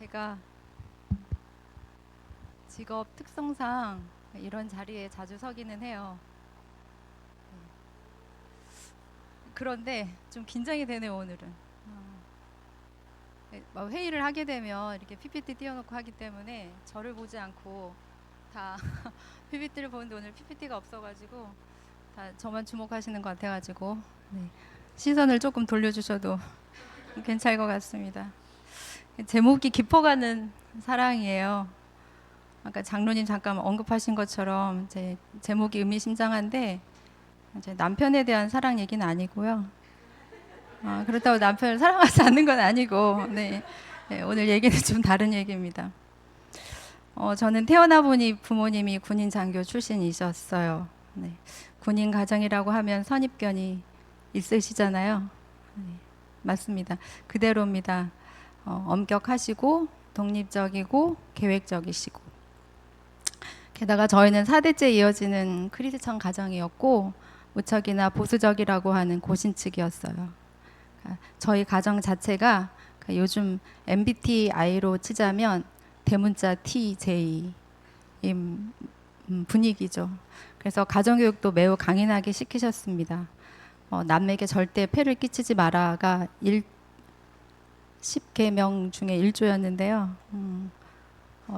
제가 직업 특성상 이런 자리에 자주 서기는 해요. 그런데 좀 긴장이 되네요, 오늘은. 뭐 회의를 하게 되면 이렇게 PPT 띄워놓고 하기 때문에 저를 보지 않고 다 PPT를 보는데 오늘 PPT가 없어가지고 다 저만 주목하시는 것 같아가지고 네. 시선을 조금 돌려주셔도 괜찮을 것 같습니다. 제목이 깊어가는 사랑이에요. 아까 장로님 잠깐 언급하신 것처럼 제 제목이 의미심장한데 제 남편에 대한 사랑 얘기는 아니고요. 그렇다고 남편을 사랑하지 않는 건 아니고, 네. 네, 오늘 얘기는 좀 다른 얘기입니다. 저는 태어나 보니 부모님이 군인 장교 출신이셨어요. 네. 군인 가정이라고 하면 선입견이 있으시잖아요. 네, 맞습니다. 그대로입니다. 엄격하시고 독립적이고 계획적이시고 게다가 저희는 4대째 이어지는 크리스천 가정이었고 무척이나 보수적이라고 하는 고신측이었어요. 저희 가정 자체가 요즘 MBTI로 치자면 대문자 TJ 분위기죠. 그래서 가정교육도 매우 강인하게 시키셨습니다. 남에게 절대 폐를 끼치지 마라가 10계명 중에 1조였는데요.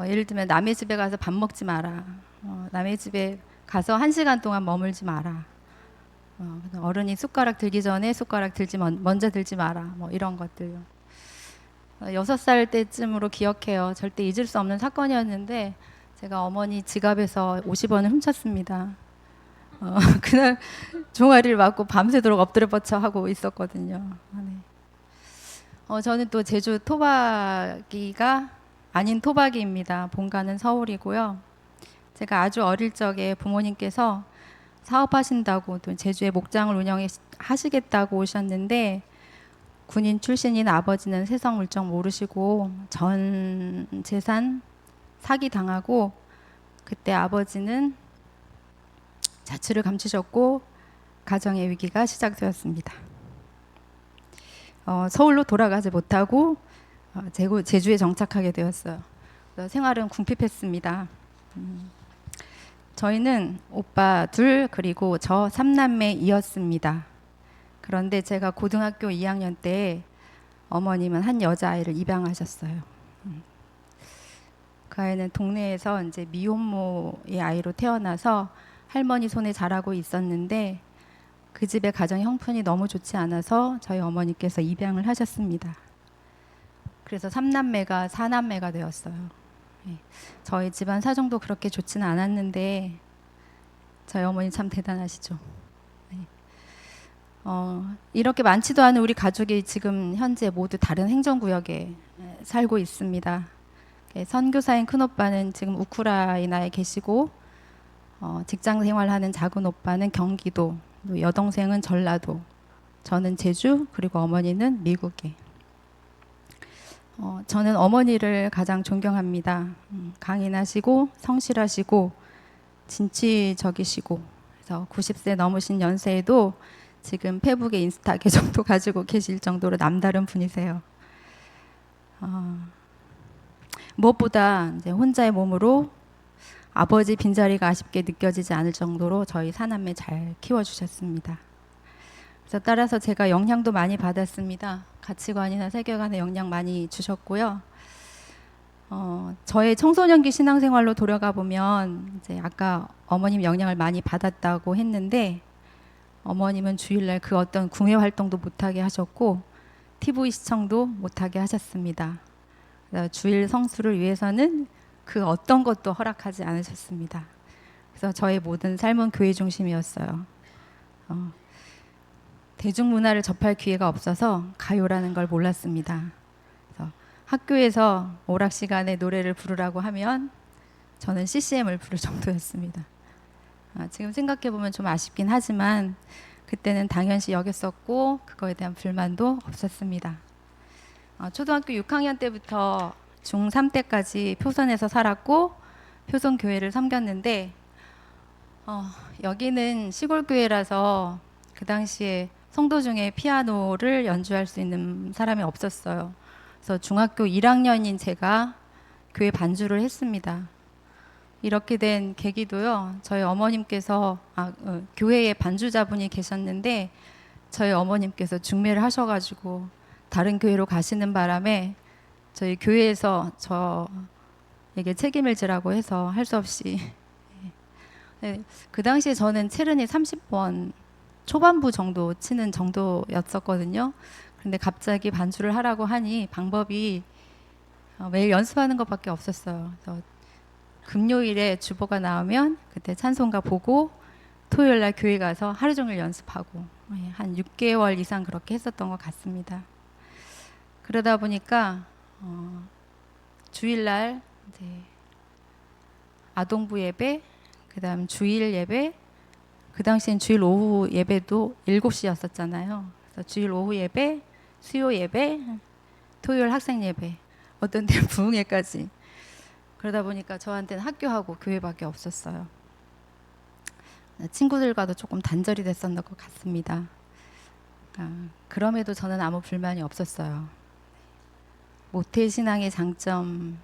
예를 들면 남의 집에 가서 밥 먹지 마라. 남의 집에 가서 1시간 동안 머물지 마라. 어른이 숟가락 들기 전에 숟가락 먼저 들지 마라. 뭐 이런 것들. 6살 때쯤으로 기억해요. 절대 잊을 수 없는 사건이었는데 제가 어머니 지갑에서 50원을 훔쳤습니다. 그날 종아리를 맞고 밤새도록 엎드려 뻗쳐 하고 있었거든요. 네. 저는 또 제주 토박이가 아닌 토박이입니다. 본가는 서울이고요. 제가 아주 어릴 적에 부모님께서 사업하신다고 또 제주에 목장을 운영하시겠다고 오셨는데 군인 출신인 아버지는 세상 물정 모르시고 전 재산 사기 당하고 그때 아버지는 자취를 감추셨고 가정의 위기가 시작되었습니다. 서울로 돌아가지 못하고 제주에 정착하게 되었어요. 생활은 궁핍했습니다. 저희는 오빠 둘 그리고 저 3남매이었습니다. 그런데 제가 고등학교 2학년 때 어머님은 한 여자아이를 입양하셨어요. 그 아이는 동네에서 이제 미혼모의 아이로 태어나서 할머니 손에 자라고 있었는데 그 집의 가정 형편이 너무 좋지 않아서 저희 어머니께서 입양을 하셨습니다. 그래서 3남매가 4남매가 되었어요. 예. 저희 집안 사정도 그렇게 좋지는 않았는데 저희 어머니 참 대단하시죠. 네. 이렇게 많지도 않은 우리 가족이 지금 현재 모두 다른 행정구역에 살고 있습니다. 선교사인 큰오빠는 지금 우크라이나에 계시고 직장 생활하는 작은 오빠는 경기도, 여동생은 전라도, 저는 제주, 그리고 어머니는 미국에. 저는 어머니를 가장 존경합니다. 강인하시고 성실하시고 진취적이시고 그래서 90세 넘으신 연세에도 지금 페북에 인스타 계정도 가지고 계실 정도로 남다른 분이세요. 무엇보다 이제 혼자의 몸으로 아버지 빈자리가 아쉽게 느껴지지 않을 정도로 저희 사남매 잘 키워주셨습니다. 그래서 따라서 제가 영향도 많이 받았습니다. 가치관이나 세계관에 영향 많이 주셨고요. 저의 청소년기 신앙생활로 돌아가 보면 이제 아까 어머님 영향을 많이 받았다고 했는데 어머님은 주일날 그 어떤 구매 활동도 못하게 하셨고 TV 시청도 못하게 하셨습니다. 주일 성수를 위해서는 그 어떤 것도 허락하지 않으셨습니다. 그래서 저의 모든 삶은 교회 중심이었어요. 대중문화를 접할 기회가 없어서 가요라는 걸 몰랐습니다. 그래서 학교에서 오락 시간에 노래를 부르라고 하면 저는 CCM을 부를 정도였습니다. 지금 생각해 보면 좀 아쉽긴 하지만 그때는 당연시 여겼었고 그거에 대한 불만도 없었습니다. 초등학교 6학년 때부터 중3 때까지 표선에서 살았고 표선 교회를 섬겼는데 여기는 시골 교회라서 그 당시에 성도 중에 피아노를 연주할 수 있는 사람이 없었어요. 그래서 중학교 1학년인 제가 교회 반주를 했습니다. 이렇게 된 계기도요. 저희 어머님께서 교회에 반주자분이 계셨는데 저희 어머님께서 중매를 하셔가지고 다른 교회로 가시는 바람에 저희 교회에서 저에게 책임을 지라고 해서 할 수 없이 네, 그 당시에 저는 체르니 30번 초반부 정도 치는 정도였었거든요. 근데 갑자기 반주를 하라고 하니 방법이 매일 연습하는 것밖에 없었어요. 그래서 금요일에 주보가 나오면 그때 찬송가 보고 토요일 날 교회 가서 하루 종일 연습하고 한 6개월 이상 그렇게 했었던 것 같습니다. 그러다 보니까 주일날 이제 아동부 예배, 그다음 주일 예배, 그 당시엔 주일 오후 예배도 7시였었잖아요. 그래서 주일 오후 예배, 수요 예배, 토요일 학생 예배, 어떤 때는 부흥회까지. 그러다 보니까 저한테는 학교하고 교회밖에 없었어요. 친구들과도 조금 단절이 됐었던 것 같습니다. 그럼에도 저는 아무 불만이 없었어요. 모태신앙의 장점이겠죠.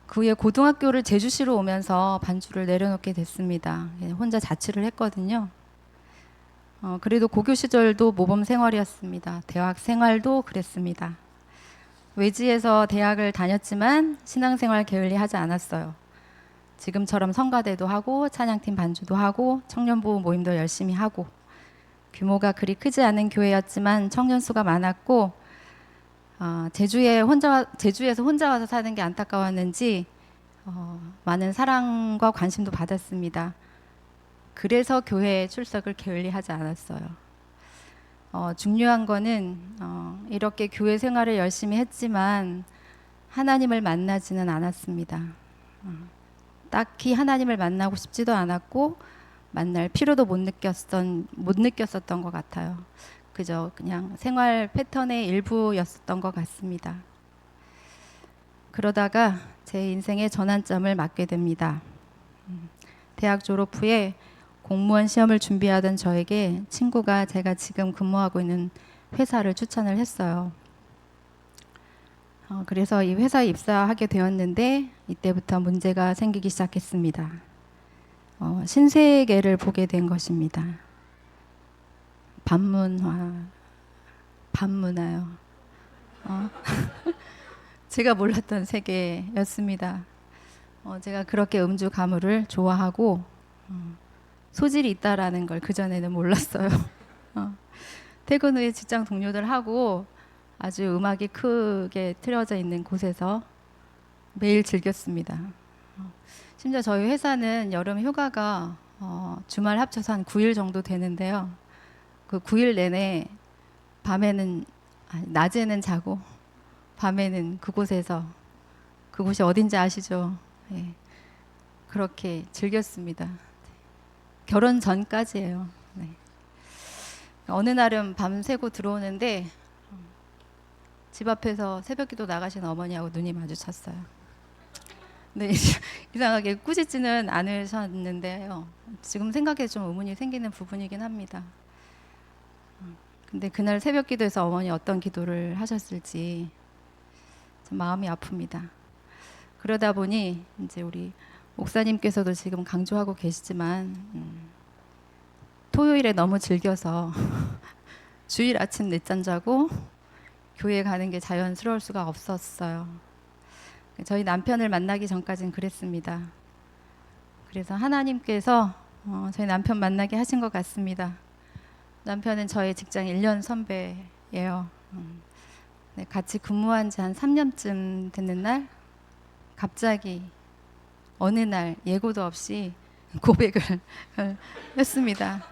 그 후에 고등학교를 제주시로 오면서 반주를 내려놓게 됐습니다. 혼자 자취를 했거든요. 그래도 고교 시절도 모범 생활이었습니다. 대학 생활도 그랬습니다. 외지에서 대학을 다녔지만 신앙생활 게을리하지 않았어요. 지금처럼 성가대도 하고 찬양팀 반주도 하고 청년부부 모임도 열심히 하고 규모가 그리 크지 않은 교회였지만 청년 수가 많았고 제주에서 혼자 와서 사는 게 안타까웠는지 많은 사랑과 관심도 받았습니다. 그래서 교회에 출석을 게을리하지 않았어요. 중요한 거는 이렇게 교회 생활을 열심히 했지만 하나님을 만나지는 않았습니다. 딱히 하나님을 만나고 싶지도 않았고 만날 필요도 못 느꼈었던 것 같아요. 그저 그냥 생활 패턴의 일부였었던 것 같습니다. 그러다가 제 인생의 전환점을 맞게 됩니다. 대학 졸업 후에 공무원 시험을 준비하던 저에게 친구가 제가 지금 근무하고 있는 회사를 추천을 했어요. 그래서 이 회사에 입사하게 되었는데 이때부터 문제가 생기기 시작했습니다. 신세계를 보게 된 것입니다. 반문화요. 제가 몰랐던 세계였습니다. 제가 그렇게 음주 가무를 좋아하고 소질이 있다라는 걸 그전에는 몰랐어요. 퇴근 후에 직장 동료들하고 아주 음악이 크게 틀어져 있는 곳에서 매일 즐겼습니다. 심지어 저희 회사는 여름 휴가가 주말 합쳐서 한 9일 정도 되는데요. 그 9일 내내 낮에는 자고 밤에는 그곳이 어딘지 아시죠? 네. 그렇게 즐겼습니다. 결혼 전까지예요. 네. 어느 날은 밤새고 들어오는데 집 앞에서 새벽기도 나가신 어머니하고 눈이 마주쳤어요. 네, 이상하게 꾸짖지는 않으셨는데요. 지금 생각해 좀 의문이 생기는 부분이긴 합니다. 근데 그날 새벽기도에서 어머니 어떤 기도를 하셨을지 좀 마음이 아픕니다. 그러다 보니 이제 우리 목사님께서도 지금 강조하고 계시지만 토요일에 너무 즐겨서 주일 아침 늦잠 자고 교회 가는 게 자연스러울 수가 없었어요. 저희 남편을 만나기 전까지는 그랬습니다. 그래서 하나님께서 저희 남편 만나게 하신 것 같습니다. 남편은 저의 직장 1년 선배예요. 네, 같이 근무한 지 한 3년쯤 됐는 날 갑자기 어느 날 예고도 없이 고백을 했습니다.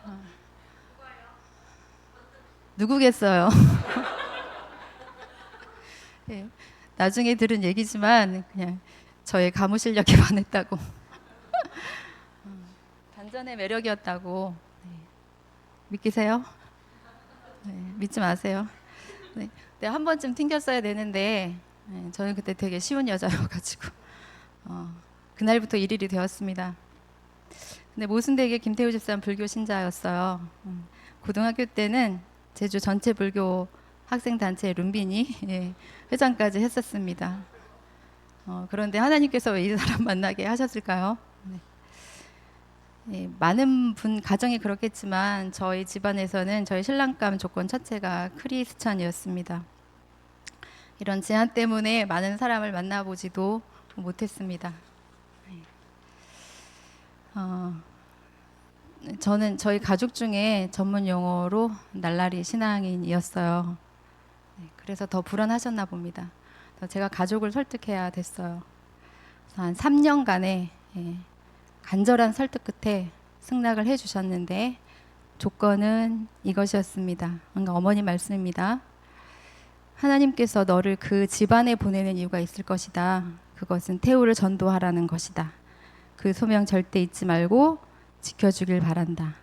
누구겠어요? 네, 나중에 들은 얘기지만 그냥 저의 가무 실력에 반했다고 반전의 매력이었다고. 네. 믿기세요? 네, 믿지 마세요. 네, 네, 한 번쯤 튕겼어야 되는데 저는 그때 되게 쉬운 여자여가지고 그날부터 일일이 되었습니다. 근데 모순되게 김태우 집사는 불교 신자였어요. 고등학교 때는 제주 전체 불교 학생단체 룸비니 예, 회장까지 했었습니다. 그런데 하나님께서 왜 이 사람 만나게 하셨을까요? 네. 예, 많은 분 가정이 그렇겠지만 저희 집안에서는 저희 신랑감 조건 첫째가 크리스찬이었습니다. 이런 제한 때문에 많은 사람을 만나보지도 못했습니다. 어, 저는 저희 가족 중에 전문 용어로 날라리 신앙인이었어요. 네, 그래서 더 불안하셨나 봅니다. 제가 가족을 설득해야 됐어요. 그래서 한 3년간의 간절한 설득 끝에 승낙을 해주셨는데 조건은 이것이었습니다. 그러니까 어머니 말씀입니다. 하나님께서 너를 그 집안에 보내는 이유가 있을 것이다. 그것은 태우를 전도하라는 것이다. 그 소명 절대 잊지 말고 지켜주길 바란다.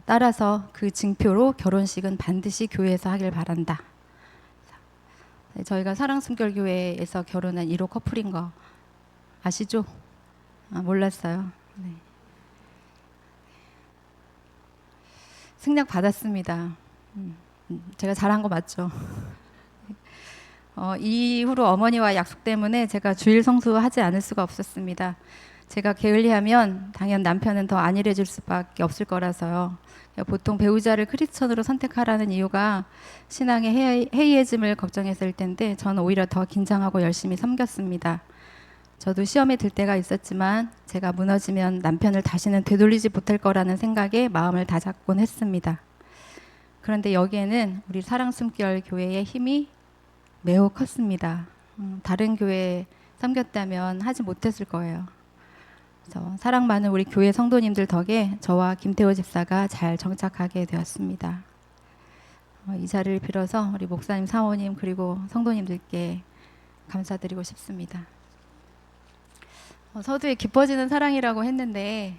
따라서 그 증표로 결혼식은 반드시 교회에서 하길 바란다. 네, 저희가 사랑숨결교회에서 결혼한 1호 커플인 거 아시죠? 몰랐어요. 네. 승낙 받았습니다. 제가 잘한 거 맞죠? 이후로 어머니와 약속 때문에 제가 주일 성수하지 않을 수가 없었습니다. 제가 게을리하면 당연 남편은 더 안일해질 수밖에 없을 거라서요. 보통 배우자를 크리스천으로 선택하라는 이유가 신앙의 해이해짐을 걱정했을 텐데 저는 오히려 더 긴장하고 열심히 섬겼습니다. 저도 시험에 들 때가 있었지만 제가 무너지면 남편을 다시는 되돌리지 못할 거라는 생각에 마음을 다잡곤 했습니다. 그런데 여기에는 우리 사랑숨결 교회의 힘이 매우 컸습니다. 다른 교회에 섬겼다면 하지 못했을 거예요. 그래서 사랑 많은 우리 교회 성도님들 덕에 저와 김태호 집사가 잘 정착하게 되었습니다. 이 자리를 빌어서 우리 목사님, 사모님 그리고 성도님들께 감사드리고 싶습니다. 서두에 깊어지는 사랑이라고 했는데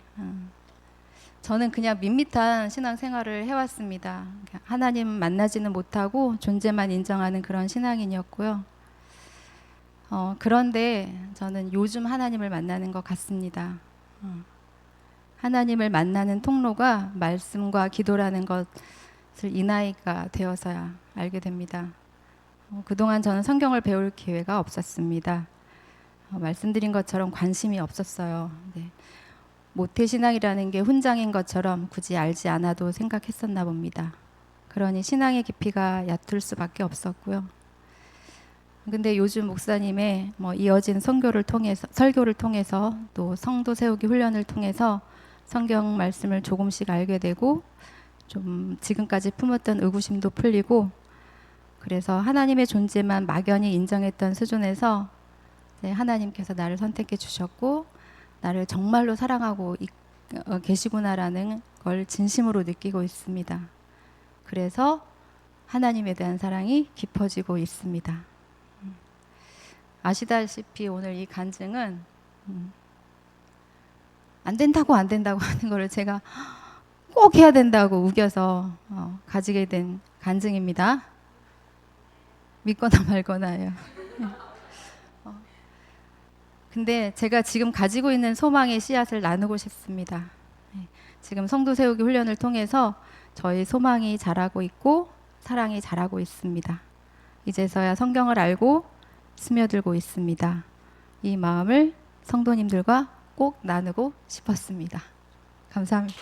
저는 그냥 밋밋한 신앙생활을 해왔습니다. 하나님 만나지는 못하고 존재만 인정하는 그런 신앙인이었고요. 그런데 저는 요즘 하나님을 만나는 것 같습니다. 하나님을 만나는 통로가 말씀과 기도라는 것을 이 나이가 되어서야 알게 됩니다. 그동안 저는 성경을 배울 기회가 없었습니다. 말씀드린 것처럼 관심이 없었어요. 네. 모태신앙이라는 게 훈장인 것처럼 굳이 알지 않아도 생각했었나 봅니다. 그러니 신앙의 깊이가 얕을 수밖에 없었고요. 근데 요즘 목사님의 이어진 설교를 통해서 또 성도 세우기 훈련을 통해서 성경 말씀을 조금씩 알게 되고 좀 지금까지 품었던 의구심도 풀리고 그래서 하나님의 존재만 막연히 인정했던 수준에서 하나님께서 나를 선택해 주셨고 나를 정말로 사랑하고 계시구나라는 걸 진심으로 느끼고 있습니다. 그래서 하나님에 대한 사랑이 깊어지고 있습니다. 아시다시피 오늘 이 간증은 안 된다고 하는 거를 제가 꼭 해야 된다고 우겨서 가지게 된 간증입니다. 믿거나 말거나예요. 근데 제가 지금 가지고 있는 소망의 씨앗을 나누고 싶습니다. 지금 성도 세우기 훈련을 통해서 저희 소망이 자라고 있고 사랑이 자라고 있습니다. 이제서야 성경을 알고 스며들고 있습니다. 이 마음을 성도님들과 꼭 나누고 싶었습니다. 감사합니다.